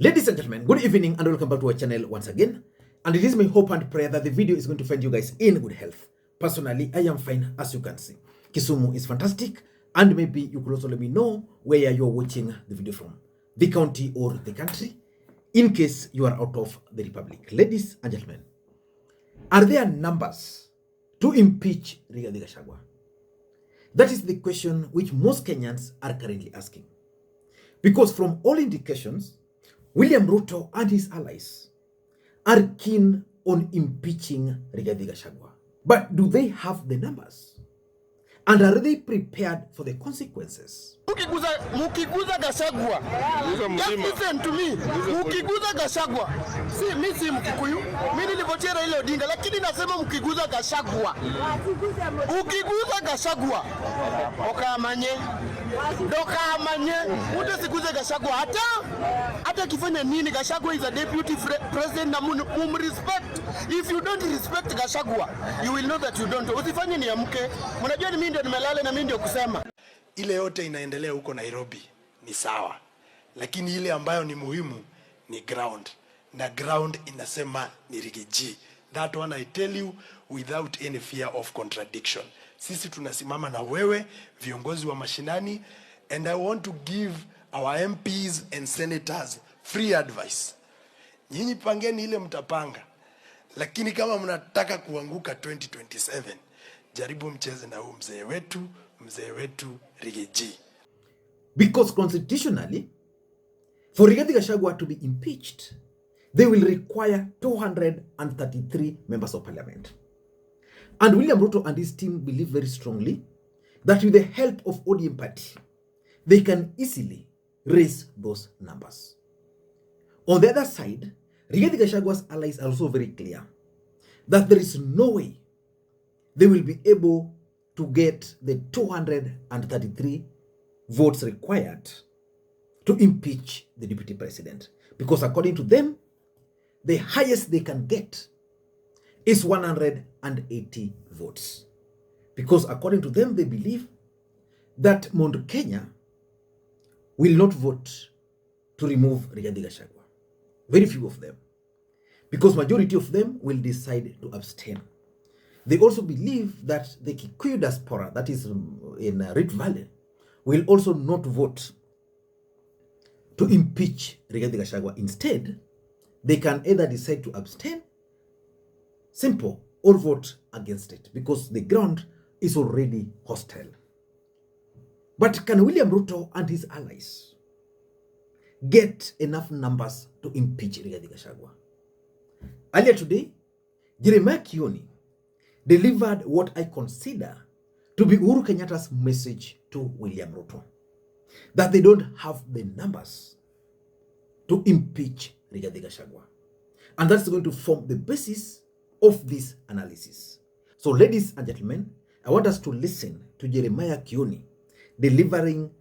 Ladies and gentlemen, good evening and welcome back to our channel once again. And it is my hope and prayer that the video is going to find you guys in good health. Personally, I am fine, as you can see. Kisumu is fantastic, and maybe you could also let me know where you're watching the video from, the county or the country, in case you are out of the republic. Ladies and gentlemen, are there numbers to impeach Rigathi Gachagua? That is the question which most Kenyans are currently asking. Because from all indications, William Ruto and his allies are keen on impeaching Rigathi Gachagua. But do they have the numbers? And are they prepared for the consequences? Mukiguza Gachagua. Just listen to me. Mukiguza Gachagua. Si mimi si Mkikuyu. Mimi nilivotia Raila Odinga, lakini nasema mukiguza Gachagua. Ukiguza Gachagua. Okamanye. Dokamanye. Utasiguza Gachagua hata kifanya nini. Gachagua is a deputy president na respect. If you don't respect Gachagua, you will know that you don't. Usifanye ni amke. Mnajua ni mimi ndio nimelala na mimi ndio kusema. Ile yote inaendelea huko Nairobi ni sawa, lakini ile ambayo ni muhimu ni ground, na ground inasema ni Rigathi. That one I tell you without any fear of contradiction. Sisi tunasimama na wewe viongozi wa mashinani, and I want to give our MPs and senators free advice. Nyinyi pangeni ile mtapanga, lakini kama mnataka kuanguka 2027, jaribu mcheze na huyu mzee wetu Rigathi. Because constitutionally, for Rigathi Gachagua to be impeached, they will require 233 members of parliament. And William Ruto and his team believe very strongly that with the help of ODM party, they can easily raise those numbers. On the other side, Rigathi Gachagua's allies are also very clear that there is no way they will be able to get the 233 votes required to impeach the deputy president. Because according to them, the highest they can get is 180 votes. Because according to them, they believe that Mount Kenya will not vote to remove Rigathi Gachagua. Very few of them. Because majority of them will decide to abstain. They also believe that the Kikuyu diaspora, that is in Rift Valley, will also not vote to impeach Rigathi Gachagua. Instead, they can either decide to abstain, simple, or vote against it, because the ground is already hostile. But can William Ruto and his allies get enough numbers to impeach Rigathi Gachagua? Earlier today, Jeremiah Kioni delivered what I consider to be Uhuru Kenyatta's message to William Ruto, that they don't have the numbers to impeach Rigathi Gachagua. And that's going to form the basis of this analysis. So ladies and gentlemen, I want us to listen to Jeremiah Kioni delivering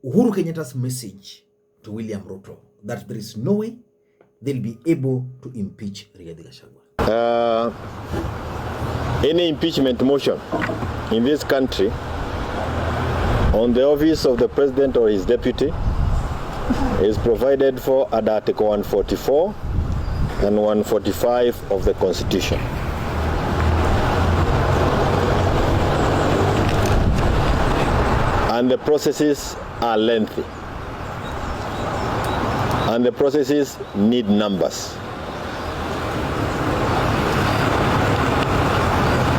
Uhuru Kenyatta's message to William Ruto, that there is no way they'll be able to impeach Rigathi Gachagua. Any impeachment motion in this country on the office of the president or his deputy is provided for at Article 144 and 145 of the Constitution. And the processes are lengthy. And the processes need numbers.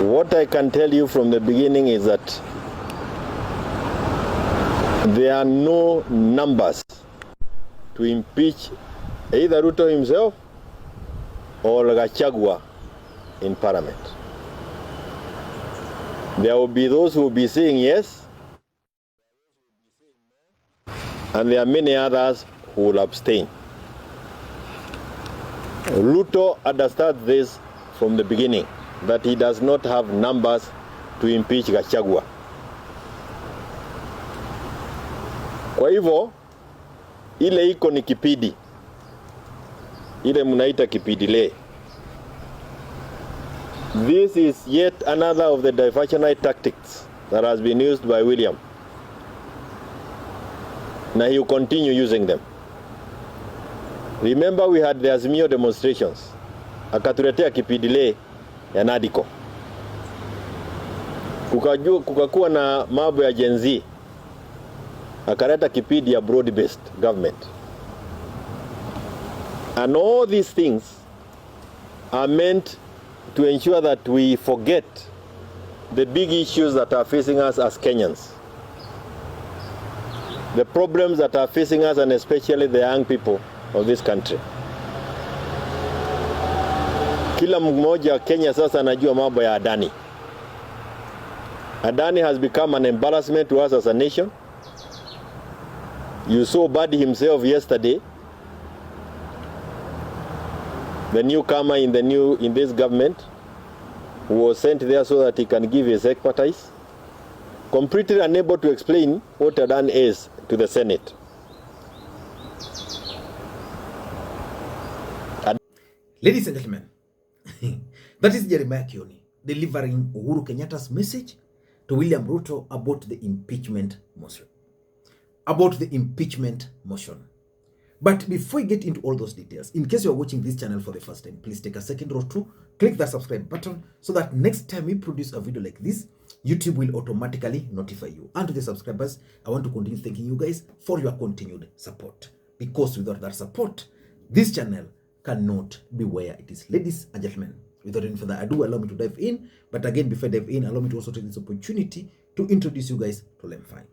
What I can tell you from the beginning is that there are no numbers to impeach either Ruto himself or Gachagua in Parliament. There will be those who will be saying yes, and there are many others who will abstain. Ruto understands this from the beginning, that he does not have numbers to impeach Gachagua. Kwa hivyo, ile iko ni kipidi. Ile munaita kipidile. This is yet another of the diversionary tactics that has been used by William. Now he will continue using them. Remember we had the Azimio demonstrations. Akatuletea kipidile ya Nadiko. Kukakuwa na mambo ya Gen Z. Akaleta kipidi ya broad-based government. And all these things are meant to ensure that we forget the big issues that are facing us as Kenyans. The problems that are facing us, and especially the young people of this country. Kila mmoja Kenya sasa anajua mambo ya Adani. Adani has become an embarrassment to us as a nation. You saw Badi himself yesterday, the newcomer in this government, who was sent there so that he can give his expertise, completely unable to explain what Adani is to the Senate. Ladies and gentlemen, that is Jeremiah Kioni delivering Uhuru Kenyatta's message to William Ruto about the impeachment motion. But before we get into all those details, in case you are watching this channel for the first time, please take a second or two, click that subscribe button so that next time we produce a video like this, YouTube will automatically notify you. And to the subscribers, I want to continue thanking you guys for your continued support. Because without that support, this channel cannot be where it is. Ladies and gentlemen, without any further ado, allow me to dive in. But again, before I dive in, allow me to also take this opportunity to introduce you guys to LemFi.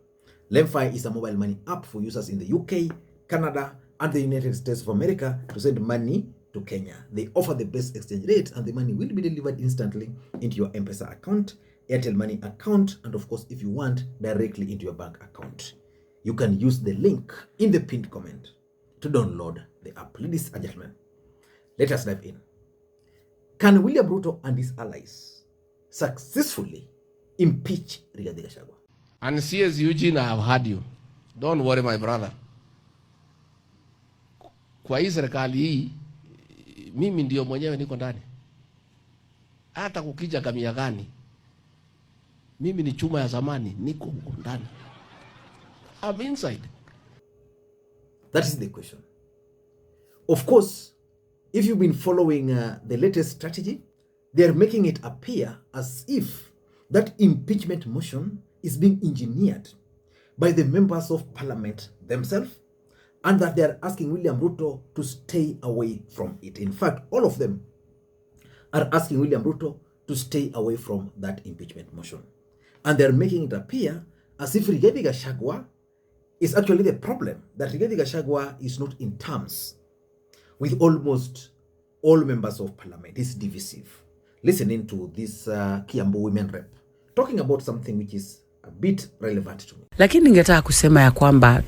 LemFi is a mobile money app for users in the UK, Canada, and the United States of America to send money to Kenya. They offer the best exchange rates, and the money will be delivered instantly into your Mpesa account, Airtel Money account, and of course, if you want, directly into your bank account. You can use the link in the pinned comment to download the app. Ladies and gentlemen, let us dive in. Can William Ruto and his allies successfully impeach Rigathi Gachagua? And CS Eugene, I have heard you. Don't worry, my brother. Kwa hii serikali hii, mimi ndio mwenyewe niko ndani. Hata kukija kamia gani, mimi ni chuma ya zamani, niko huko ndani. I'm inside. That is the question. Of course, if you've been following the latest strategy, they are making it appear as if that impeachment motion is being engineered by the members of parliament themselves, and that they are asking William Ruto to stay away from it. In fact, all of them are asking William Ruto to stay away from that impeachment motion. And they're making it appear as if Rigathi Gachagua is actually the problem, that Rigathi Gachagua is not in terms with almost all members of parliament. It's divisive. Listening to this Kiambu women rep talking about something which is a bit relevant to me. Lakini ningetaka kusema ya kwamba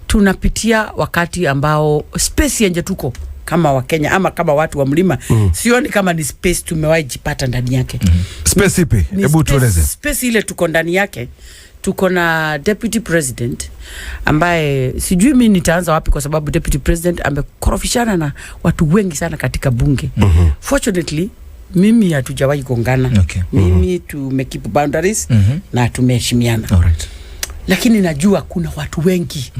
tunapitia wakati ambao space yenye tuko kama wa Kenya ama kama watu wa mlima, sioni kama ni space tumewahi jipata ndani yake. Space ipi? Hebu tueleze. Space ile tuko ndani yake. Tuko na deputy president ambaye sijui mimi nitaanza wapi, kwa sababu deputy president amekorofishana na watu wengi sana katika bunge. Fortunately mimi hatujawahi gongana. Mimi tumekeep boundaries na tumeheshimiana. Alright. Lakini najua kuna watu wengi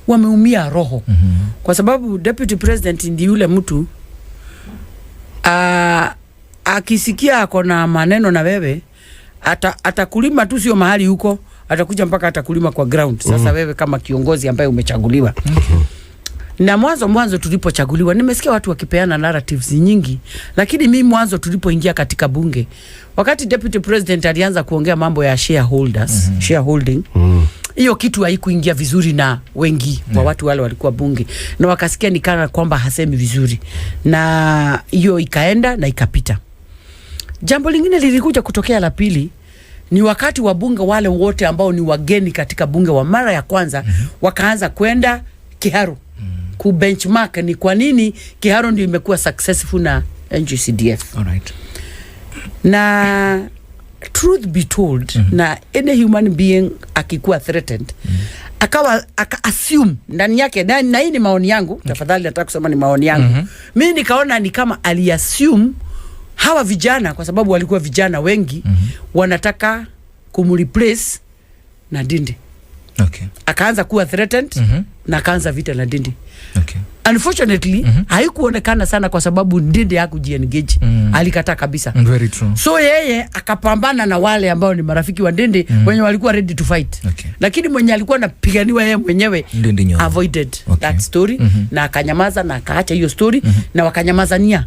wameumia roho. Kwa sababu deputy president ndi yule mtu akisikia akona maneno na wewe atakulima tu, sio mahali huko, atakuja mpaka atakulima kwa ground. Sasa wewe kama kiongozi ambaye umechaguliwa. Na mwanzo tulipochaguliwa nimesikia watu wakipeana narratives nyingi, lakini mimi mwanzo tulipoingia katika bunge, wakati deputy president alianza kuongea mambo ya shareholders, shareholding, hiyo kitu haikuingia vizuri na wengi wa watu wale walikuwa bunge, na wakasikia ni kana kwamba hasemi vizuri, na hiyo ikaenda na ikapita. Jambo lingine lilikuja kutokea la pili, ni wakati wa bunge wale wote ambao ni wageni katika bunge wa mara ya kwanza wakaanza kwenda Kiharu ku benchmark ni kwa nini Kiharu ndio imekuwa successful na NGCDF. Alright. Na truth be told, na any human being akikuwa threatened, aka assume ndani yake, na hii ni maoni yangu, tafadhali nataka kusema ni maoni yangu. Mimi nikaona ni kama aliassume hawa vijana, kwa sababu walikuwa vijana wengi, wanataka kumreplace na Dinde. Okay. Akaanza kuwa threatened na akaanza vita na Ndindi. Okay. Unfortunately, haikuonekana sana kwa sababu Ndindi hakujiengage. Alikataa kabisa. Very true. So yeye akapambana na wale ambao ni marafiki wa Ndindi wenye walikuwa ready to fight. Okay. Lakini mwenye alikuwa anapiganiwa yeye mwenyewe avoided that story na akanyamaza na akaacha hiyo story na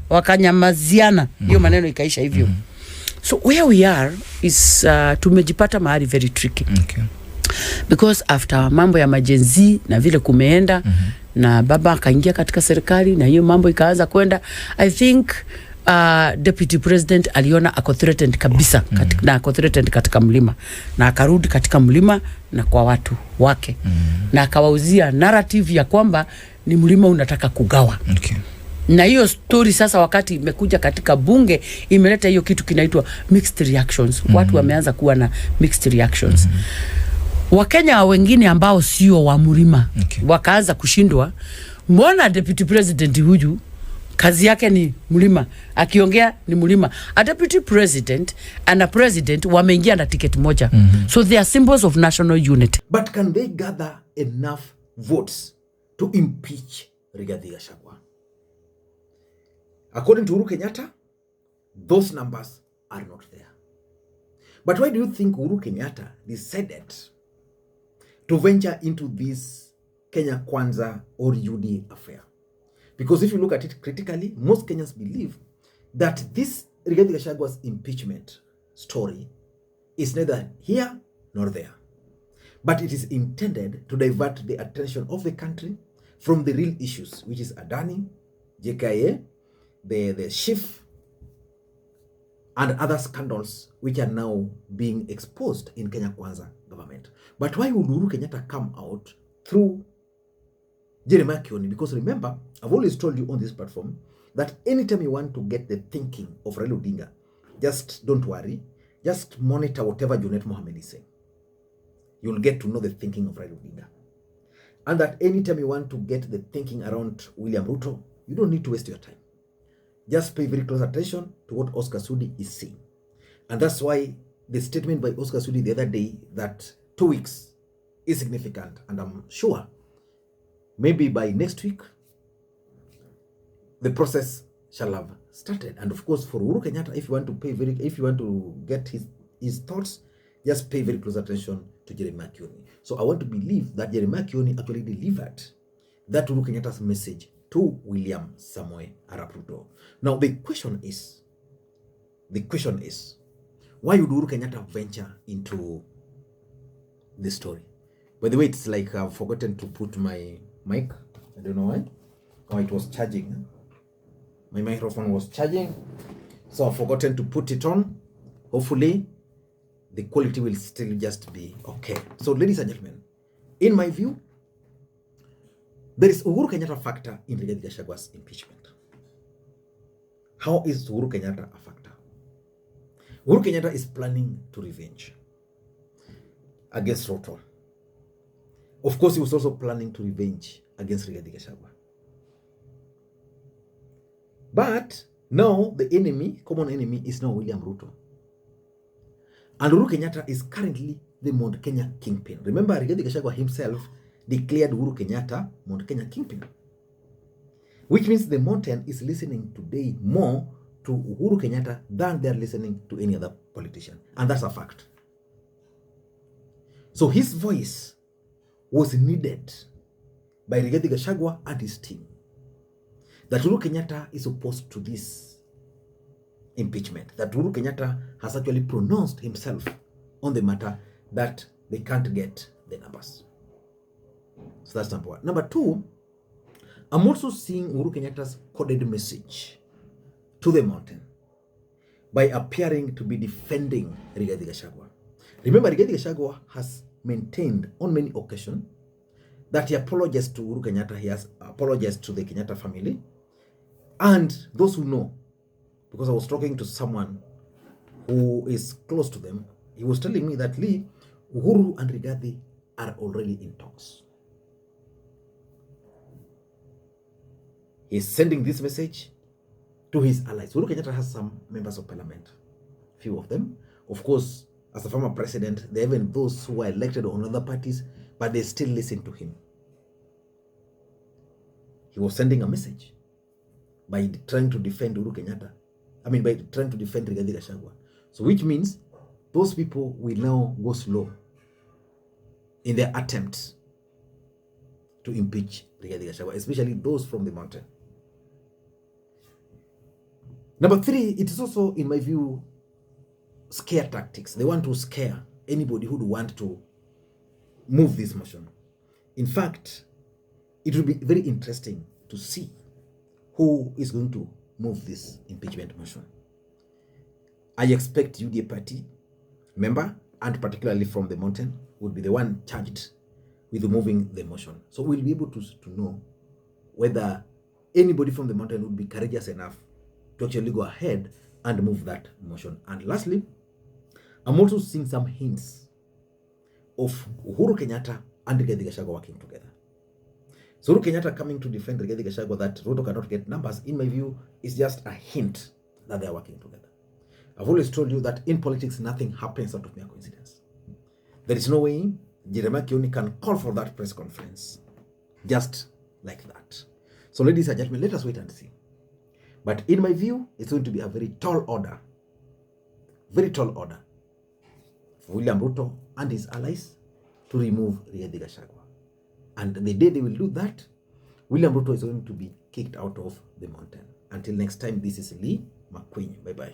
wakanyamaziana hiyo maneno ikaisha hivyo. So where we are is tumejipata mahali very tricky. Okay. Because after mambo ya majenzi na vile kumeenda na baba akaingia katika serikali na hiyo mambo ikaanza kwenda, I think deputy president aliona ako threatened kabisa na ako threatened katika mlima na akarudi katika mlima na kwa watu wake na akawauzia narrative ya kwamba ni mlima unataka kugawa. Okay. Na hiyo story sasa wakati imekuja katika bunge imeleta hiyo kitu kinaitwa mixed reactions. Watu wameanza kuwa na mixed reactions. Wakenya wengine ambao sio wa mlima wakaanza kushindwa. Mbona deputy president huyu kazi yake ni mlima, akiongea ni mlima. A deputy president and a president wameingia na ticket moja. So they are symbols of national unity. But can they gather enough votes to impeach Rigathi Gachagua? According to Uhuru Kenyatta, those numbers are not there. But why do you think Uhuru Kenyatta decided to venture into this Kenya Kwanza or UD affair? Because if you look at it critically, most Kenyans believe that this Rigathi Gachagua's impeachment story is neither here nor there. But it is intended to divert the attention of the country from the real issues, which is Adani, JKA, the chief, and other scandals which are now being exposed in Kenya Kwanza government. But why would Uhuru Kenyatta come out through Jeremiah Kioni? Because remember, I've always told you on this platform that anytime you want to get the thinking of Raila Odinga, just don't worry, just monitor whatever Junet Mohammed is saying. You'll get to know the thinking of Raila Odinga. And that anytime you want to get the thinking around William Ruto, you don't need to waste your time. Just pay very close attention to what Oscar Sudi is saying. And that's why the statement by Oscar Sudi the other day that 2 weeks is significant. And I'm sure maybe by next week, the process shall have started. And of course, for Uhuru Kenyatta, if you want to get his thoughts, just pay very close attention to Jeremiah Kioni. So I want to believe that Jeremiah Kioni actually delivered that Uhuru Kenyatta's message to William Samoei Arap Ruto. Now the question is, why would Uhuru Kenyatta venture into this story? By the way, it's like I've forgotten to put my mic. I don't know why. Oh, it was charging. My microphone was charging, so I've forgotten to put it on. Hopefully, the quality will still just be okay. So, ladies and gentlemen, in my view, there is Uhuru Kenyatta factor in Rigathi Gachagua's impeachment. How is Uhuru Kenyatta a factor? Uhuru Kenyatta is planning to revenge against Ruto. Of course, he was also planning to revenge against Rigathi Gachagua. But now the enemy, common enemy, is now William Ruto. And Uhuru Kenyatta is currently the Mount Kenya kingpin. Remember, Rigathi Gachagua himself declared Uhuru Kenyatta Mount Kenya kingpin, which means the mountain is listening today more to Uhuru Kenyatta than they are listening to any other politician. And that's a fact. So his voice was needed by Rigathi Gachagua and his team, that Uhuru Kenyatta is opposed to this impeachment, that Uhuru Kenyatta has actually pronounced himself on the matter, that they can't get the numbers. So that's number one. Number two, I'm also seeing Uhuru Kenyatta's coded message to the mountain by appearing to be defending Rigathi Gachagua. Remember, Rigathi Gachagua has maintained on many occasions that he apologized to Uhuru Kenyatta, he has apologized to the Kenyatta family, and those who know, because I was talking to someone who is close to them, he was telling me that Lee, Uhuru and Rigathi are already in talks. He's sending this message to his allies. Uhuru Kenyatta has some members of parliament, few of them. Of course, as a former president, there are even those who are elected on other parties but they still listen to him. He was sending a message by trying to defend Uhuru Kenyatta. By trying to defend Rigathi Gachagua. So which means those people will now go slow in their attempt to impeach Rigathi Gachagua, especially those from the mountain. Number 3, it is also, in my view, scare tactics. They want to scare anybody who would want to move this motion. In fact, it will be very interesting to see who is going to move this impeachment motion. I expect UDA party member, and particularly from the mountain, would be the one charged with moving the motion. So we'll be able to know whether anybody from the mountain would be courageous enough to actually go ahead and move that motion. And lastly, I'm also seeing some hints of Uhuru Kenyatta and Rigathi Gachagua working together. So Uhuru Kenyatta coming to defend Rigathi Gachagua that Ruto cannot get numbers, in my view, is just a hint that they are working together. I've always told you that in politics, nothing happens out of mere coincidence. There is no way Jeremiah Kioni can call for that press conference just like that. So ladies and gentlemen, let us wait and see. But in my view, it's going to be a very tall order for William Ruto and his allies to remove Rigathi Gachagua. And the day they will do that, William Ruto is going to be kicked out of the mountain. Until next time, this is Makwiny. Bye-bye.